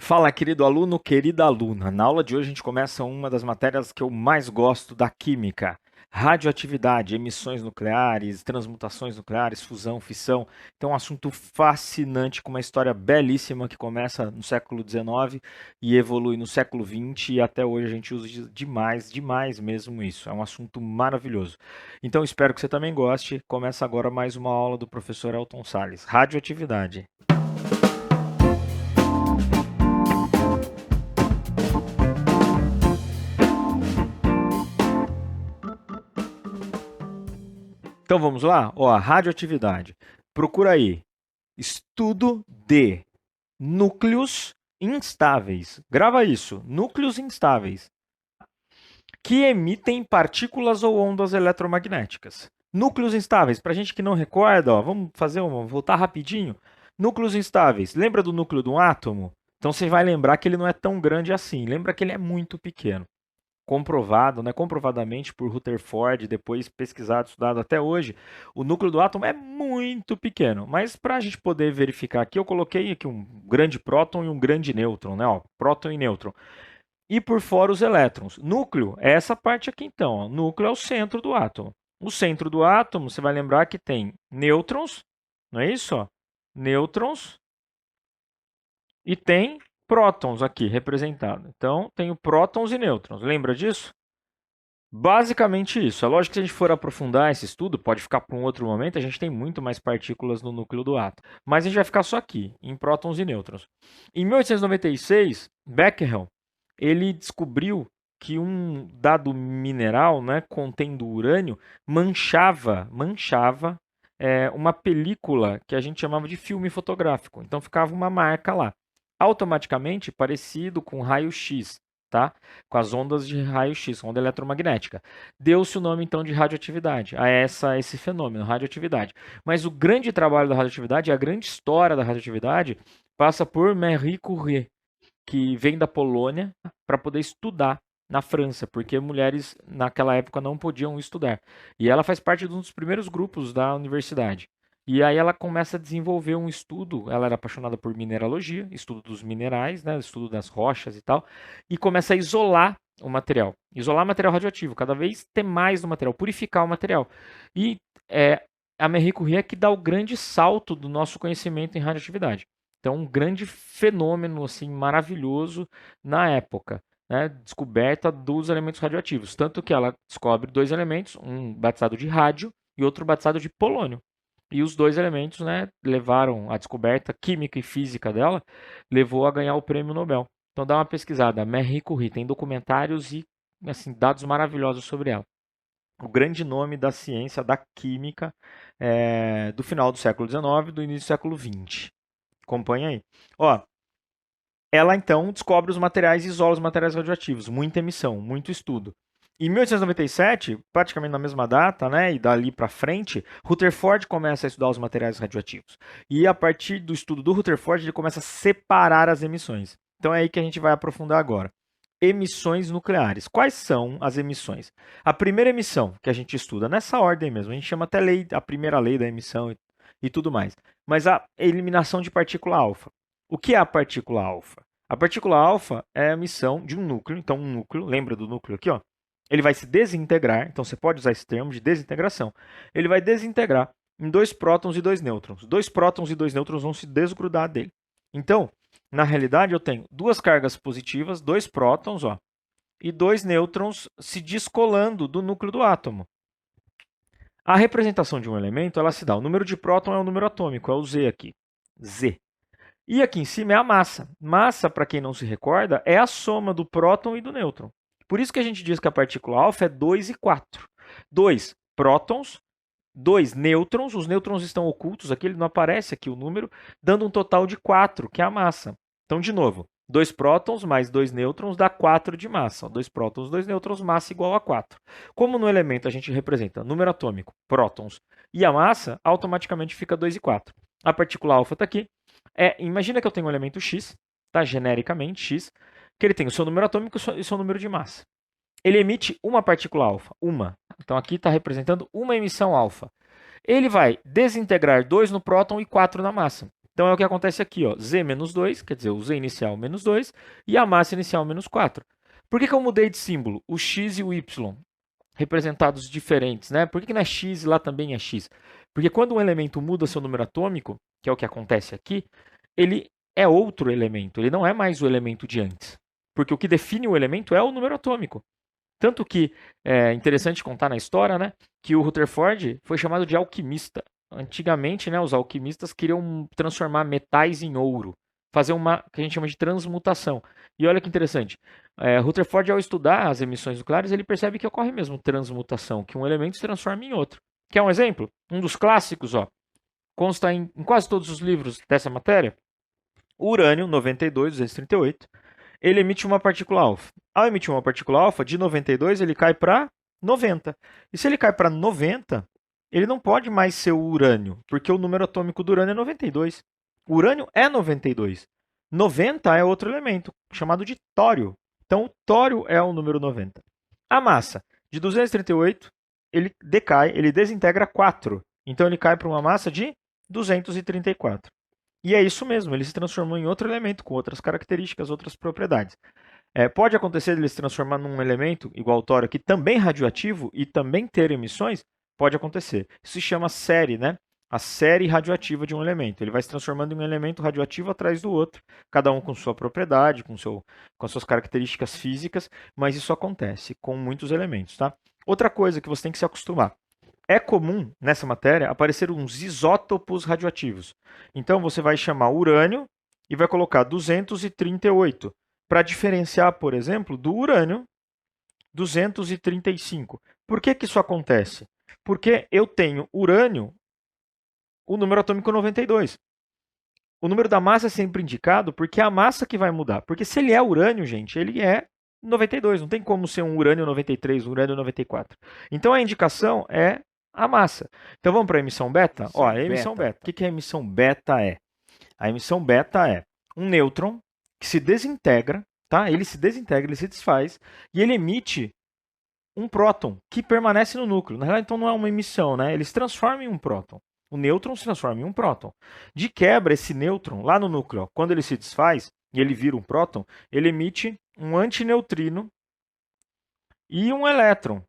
Fala, querido aluno, querida aluna. Na aula de hoje a gente começa uma das matérias que eu mais gosto da química. Radioatividade, emissões nucleares, transmutações nucleares, fusão, fissão. Então, um assunto fascinante com uma história belíssima que começa no século XIX e evolui no século XX e até hoje a gente usa demais, demais mesmo isso. É um assunto maravilhoso. Então, espero que você também goste. Começa agora mais uma aula do professor Elton Salles. Radioatividade. Então vamos lá? Ó, radioatividade. Procura aí. Estudo de núcleos instáveis. Grava isso. Núcleos instáveis que emitem partículas ou ondas eletromagnéticas. Núcleos instáveis, para gente que não recorda, ó, voltar rapidinho. Núcleos instáveis. Lembra do núcleo de um átomo? Então você vai lembrar que ele não é tão grande assim. Lembra que ele é muito pequeno, comprovado, né, comprovadamente por Rutherford, depois pesquisado, estudado até hoje, o núcleo do átomo é muito pequeno. Mas para a gente poder verificar aqui, eu coloquei aqui um grande próton e um grande nêutron, né? Ó, próton e nêutron. E por fora os elétrons. Núcleo é essa parte aqui então. Ó. Núcleo é o centro do átomo. O centro do átomo, você vai lembrar que tem nêutrons, não é isso? Ó? Nêutrons e tem prótons aqui representado. Então, tenho prótons e nêutrons. Lembra disso? Basicamente isso. É lógico que se a gente for aprofundar esse estudo, pode ficar para um outro momento, a gente tem muito mais partículas no núcleo do átomo. Mas a gente vai ficar só aqui, em prótons e nêutrons. Em 1896, Becquerel, ele descobriu que um dado mineral, né, contendo urânio, manchava uma película que a gente chamava de filme fotográfico. Então ficava uma marca lá. Automaticamente parecido com raio-x, tá? Com as ondas de raio-x, onda eletromagnética. Deu-se o nome então de radioatividade a esse fenômeno, radioatividade. Mas o grande trabalho da radioatividade, a grande história da radioatividade, passa por Marie Curie, que vem da Polônia para poder estudar na França, porque mulheres naquela época não podiam estudar. E ela faz parte de um dos primeiros grupos da universidade. E aí ela começa a desenvolver um estudo, ela era apaixonada por mineralogia, estudo dos minerais, né, estudo das rochas e tal, e começa a isolar material radioativo, cada vez ter mais do material, purificar o material. E a Marie Curie é que dá o grande salto do nosso conhecimento em radioatividade. Então, um grande fenômeno assim maravilhoso na época, né? Descoberta dos elementos radioativos. Tanto que ela descobre dois elementos, um batizado de rádio e outro batizado de polônio. E os dois elementos, né, levaram a descoberta química e física dela, levou a ganhar o prêmio Nobel. Então dá uma pesquisada, Marie Curie, tem documentários e assim, dados maravilhosos sobre ela. O grande nome da ciência, da química, do final do século XIX e do início do século XX. Acompanha aí. Ó, ela então descobre os materiais e isola os materiais radioativos. Muita emissão, muito estudo. Em 1897, praticamente na mesma data, né, e dali para frente, Rutherford começa a estudar os materiais radioativos. E a partir do estudo do Rutherford, ele começa a separar as emissões. Então é aí que a gente vai aprofundar agora. Emissões nucleares. Quais são as emissões? A primeira emissão que a gente estuda, nessa ordem mesmo, a gente chama até a primeira lei da emissão e tudo mais. Mas a eliminação de partícula alfa. O que é a partícula alfa? A partícula alfa é a emissão de um núcleo. Então, um núcleo, lembra do núcleo aqui, ó? Ele vai se desintegrar. Então, você pode usar esse termo de desintegração. Ele vai desintegrar em dois prótons e dois nêutrons. Dois prótons e dois nêutrons vão se desgrudar dele. Então, na realidade, eu tenho duas cargas positivas, dois prótons, ó, e dois nêutrons se descolando do núcleo do átomo. A representação de um elemento, ela se dá. O número de próton é o número atômico, é o Z aqui. Z. E aqui em cima é a massa. Massa, para quem não se recorda, é a soma do próton e do nêutron. Por isso que a gente diz que a partícula alfa é 2 e 4. 2 prótons, 2 nêutrons, os nêutrons estão ocultos aqui, ele não aparece aqui o número, dando um total de 4, que é a massa. Então, de novo, 2 prótons mais 2 nêutrons dá 4 de massa. 2 prótons, 2 nêutrons, massa igual a 4. Como no elemento a gente representa número atômico, prótons, e a massa, automaticamente fica 2 e 4. A partícula alfa está aqui. Imagina que eu tenho um elemento X, tá? Genericamente X, que ele tem o seu número atômico e o seu número de massa. Ele emite uma partícula alfa, uma. Então aqui está representando uma emissão alfa. Ele vai desintegrar 2 no próton e 4 na massa. Então é o que acontece aqui, ó, Z menos 2, quer dizer, o Z inicial menos 2 e a massa inicial menos 4. Por que eu mudei de símbolo? O X e o Y, representados diferentes, né? Por que não é X e lá também é X? Porque quando um elemento muda seu número atômico, que é o que acontece aqui, ele é outro elemento, ele não é mais o elemento de antes. Porque o que define o elemento é o número atômico. Tanto que é interessante contar na história, né, que o Rutherford foi chamado de alquimista. Antigamente, né, os alquimistas queriam transformar metais em ouro, fazer uma que a gente chama de transmutação. E olha que interessante, Rutherford, ao estudar as emissões nucleares, ele percebe que ocorre mesmo transmutação, que um elemento se transforma em outro. Quer um exemplo? Um dos clássicos, ó, consta em quase todos os livros dessa matéria. O urânio 92-238, ele emite uma partícula alfa. Ao emitir uma partícula alfa, de 92 ele cai para 90. E se ele cai para 90, ele não pode mais ser o urânio, porque o número atômico do urânio é 92. O urânio é 92. 90 é outro elemento, chamado de tório. Então, o tório é o número 90. A massa de 238, ele decai, ele desintegra 4. Então, ele cai para uma massa de 234. E é isso mesmo, ele se transformou em outro elemento com outras características, outras propriedades. Pode acontecer ele se transformar num elemento igual ao tório, que também é radioativo e também ter emissões? Pode acontecer. Isso se chama série, né? A série radioativa de um elemento. Ele vai se transformando em um elemento radioativo atrás do outro, cada um com sua propriedade, com as suas características físicas, mas isso acontece com muitos elementos, tá? Outra coisa que você tem que se acostumar. É comum, nessa matéria, aparecer uns isótopos radioativos. Então, você vai chamar urânio e vai colocar 238, para diferenciar, por exemplo, do urânio 235. Por que isso acontece? Porque eu tenho urânio, o número atômico 92. O número da massa é sempre indicado porque é a massa que vai mudar. Porque se ele é urânio, gente, ele é 92. Não tem como ser um urânio 93, um urânio 94. Então, a indicação é a massa. Então vamos para a emissão beta? Ó, a emissão beta. O que a emissão beta é? A emissão beta é um nêutron que se desintegra, tá? Ele se desintegra, ele se desfaz e ele emite um próton que permanece no núcleo. Na realidade, então não é uma emissão, né? Ele se transforma em um próton. O nêutron se transforma em um próton. De quebra, esse nêutron lá no núcleo, ó, quando ele se desfaz e ele vira um próton, ele emite um antineutrino e um elétron.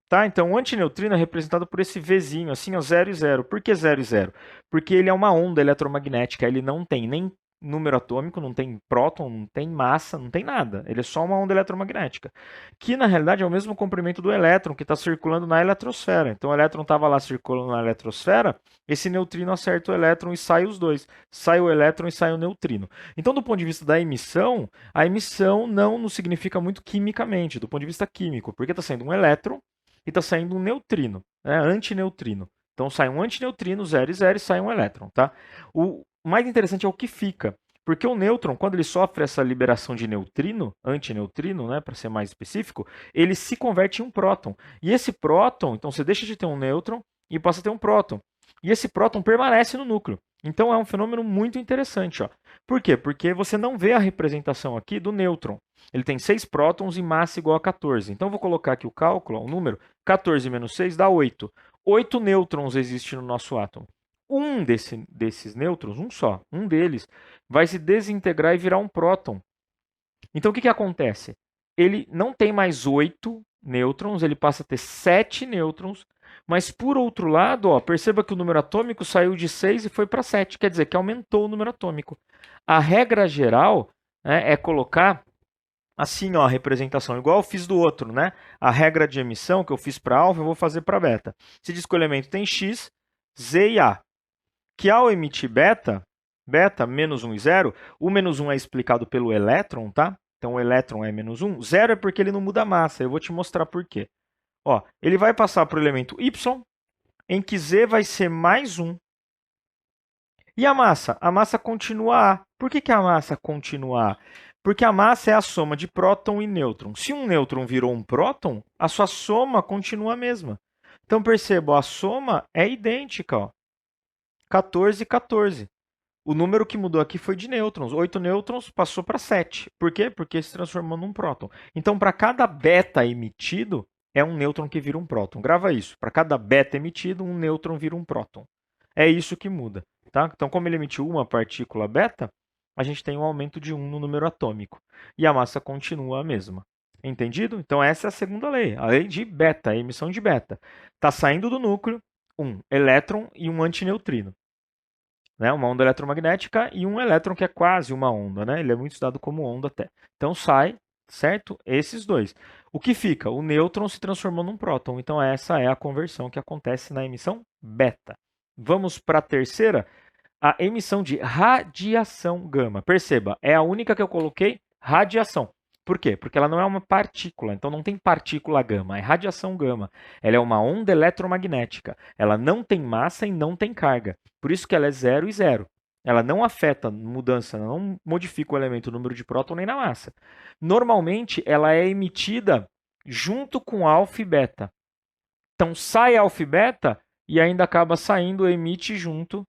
Tá? Então, o antineutrino é representado por esse Vzinho, assim, ó, 0 e 0. Por que 0 e 0? Porque ele é uma onda eletromagnética, ele não tem nem número atômico, não tem próton, não tem massa, não tem nada. Ele é só uma onda eletromagnética, que na realidade é o mesmo comprimento do elétron que está circulando na eletrosfera. Então, o elétron estava lá circulando na eletrosfera, esse neutrino acerta o elétron e sai os dois. Sai o elétron e sai o neutrino. Então, do ponto de vista da emissão, a emissão não nos significa muito quimicamente, do ponto de vista químico, porque está saindo um elétron e está saindo um neutrino, né, antineutrino. Então sai um antineutrino, 0 e 0, e sai um elétron. Tá? O mais interessante é o que fica, porque o nêutron, quando ele sofre essa liberação de neutrino, antineutrino, né, para ser mais específico, ele se converte em um próton. E esse próton, então você deixa de ter um nêutron e passa a ter um próton. E esse próton permanece no núcleo. Então é um fenômeno muito interessante. Ó. Por quê? Porque você não vê a representação aqui do nêutron. Ele tem 6 prótons e massa igual a 14. Então, eu vou colocar aqui o cálculo, o número, 14 menos 6 dá 8. 8 nêutrons existem no nosso átomo. Um desses nêutrons, um só, um deles, vai se desintegrar e virar um próton. Então, o que acontece? Ele não tem mais 8 nêutrons, ele passa a ter 7 nêutrons, mas, por outro lado, ó, perceba que o número atômico saiu de 6 e foi para 7, quer dizer que aumentou o número atômico. A regra geral, né, é colocar assim, ó, a representação, igual eu fiz do outro, né? A regra de emissão que eu fiz para alfa, eu vou fazer para beta. Se diz que o elemento tem x, z e a. Que ao emitir beta, menos 1 e 0, o menos 1 é explicado pelo elétron, tá? Então, o elétron é menos 1. 0 é porque ele não muda a massa. Eu vou te mostrar por quê. Ó, ele vai passar para o elemento y, em que z vai ser mais 1. E a massa? A massa continua A. Por que a massa continua A? Porque a massa é a soma de próton e nêutron. Se um nêutron virou um próton, a sua soma continua a mesma. Então, perceba, a soma é idêntica. Ó. 14 e 14. O número que mudou aqui foi de nêutrons. 8 nêutrons passou para 7. Por quê? Porque se transformou num próton. Então, para cada beta emitido, é um nêutron que vira um próton. Grava isso. Para cada beta emitido, um nêutron vira um próton. É isso que muda. Tá? Então, como ele emitiu uma partícula beta, a gente tem um aumento de 1 no número atômico. E a massa continua a mesma. Entendido? Então, essa é a segunda lei. A lei de beta, a emissão de beta. Está saindo do núcleo um elétron e um antineutrino. Né? Uma onda eletromagnética e um elétron que é quase uma onda. Né? Ele é muito estudado como onda até. Então, sai, certo? Esses dois. O que fica? O nêutron se transformou num próton. Então, essa é a conversão que acontece na emissão beta. Vamos para a terceira, a emissão de radiação gama. Perceba, é a única que eu coloquei radiação. Por quê? Porque ela não é uma partícula, então não tem partícula gama, é radiação gama. Ela é uma onda eletromagnética. Ela não tem massa e não tem carga. Por isso que ela é 0 e 0. Ela não afeta mudança, não modifica o elemento, o número de próton nem na massa. Normalmente, ela é emitida junto com alfa e beta. Então, sai alfa e beta e ainda acaba saindo, emite junto,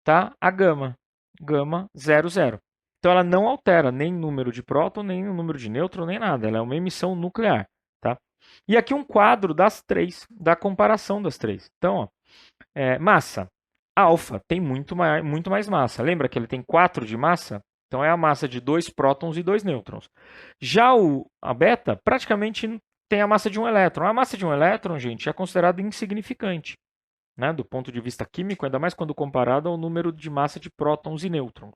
tá? A gama. Gama 0, 0. Então, ela não altera nem o número de próton, nem o número de nêutron, nem nada. Ela é uma emissão nuclear, tá? E aqui um quadro das três, da comparação das três. Então, ó, massa. Alfa tem muito mais massa. Lembra que ele tem 4 de massa? Então, é a massa de 2 prótons e 2 nêutrons. Já a beta praticamente tem a massa de um elétron. A massa de um elétron, gente, é considerada insignificante, né, do ponto de vista químico, ainda mais quando comparado ao número de massa de prótons e nêutrons.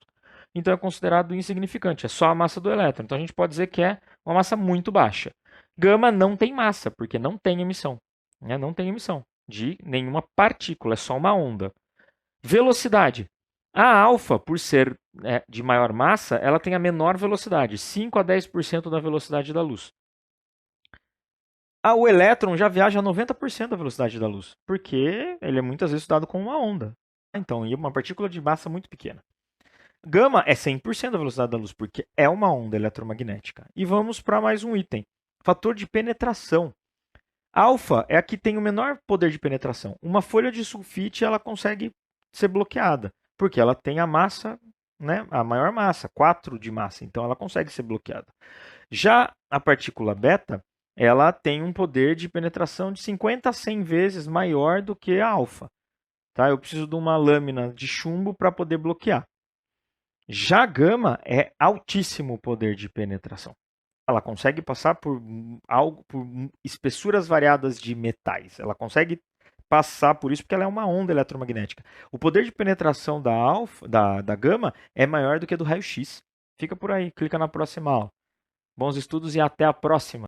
Então é considerado insignificante, é só a massa do elétron. Então a gente pode dizer que é uma massa muito baixa. Gama não tem massa, porque não tem emissão. Né? Não tem emissão de nenhuma partícula, é só uma onda. Velocidade. A alfa, por ser de maior massa, ela tem a menor velocidade, 5 a 10% da velocidade da luz. O elétron já viaja a 90% da velocidade da luz, porque ele é muitas vezes estudado como uma onda. Então, e uma partícula de massa muito pequena. Gama é 100% da velocidade da luz, porque é uma onda eletromagnética. E vamos para mais um item. Fator de penetração. Alfa é a que tem o menor poder de penetração. Uma folha de sulfite ela consegue ser bloqueada, porque ela tem a massa, né, a maior massa, 4 de massa, então ela consegue ser bloqueada. Já a partícula beta, ela tem um poder de penetração de 50 a 100 vezes maior do que a alfa. Tá? Eu preciso de uma lâmina de chumbo para poder bloquear. Já a gama é altíssimo poder de penetração. Ela consegue passar por espessuras variadas de metais. Ela consegue passar por isso porque ela é uma onda eletromagnética. O poder de penetração da gama é maior do que do raio-x. Fica por aí, clica na próxima aula. Bons estudos e até a próxima!